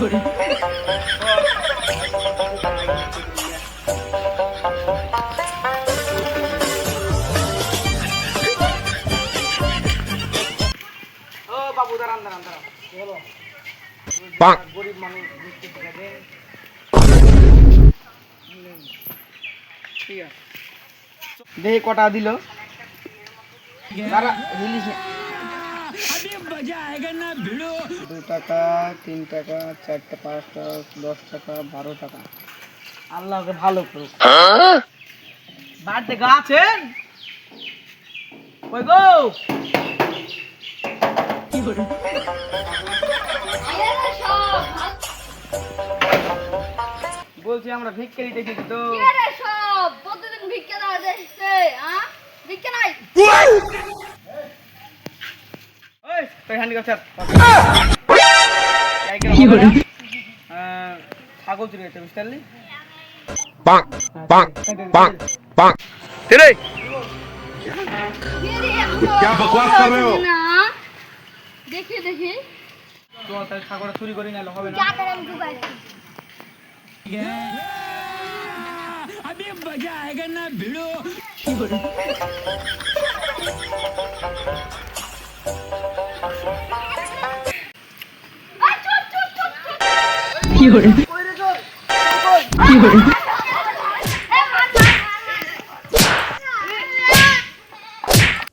ও বাবু দাঁড়ান দাঁড়ান দাঁড়ান বলো গরিব মানুষ মিষ্টি খাবে ঠিক আছে দেখি কটা দিল দাঁড়া হিলিস दो टाका 3 টাকা 4 টাকা 5 টাকা 10 টাকা 12 টাকা আল্লাহকে ভালো করুক বাড়িতে গা আছেন কই গো কি করে বলছি আমরা ভিক্ষারি দেখি তো কি রে সব প্রতিদিন ভিক্ষা দেওয়া যাচ্ছে হ্যাঁ ভিক্ষা নাই ওই তুই হ্যান্ডি করছ কি করে ছাগল চুরি হয়েছে বুঝতে পারলি bonk, bonk, bonk, bonk. तेरे क्या बकवास कर रहे हो? ना देखिए देखिए তো তাই ছাগলটা চুরি করে নিলে হবে না क्या करें हम दुकान अभी मजा आएगा ना भिड़ो चुप चुप चुप की हो रहा है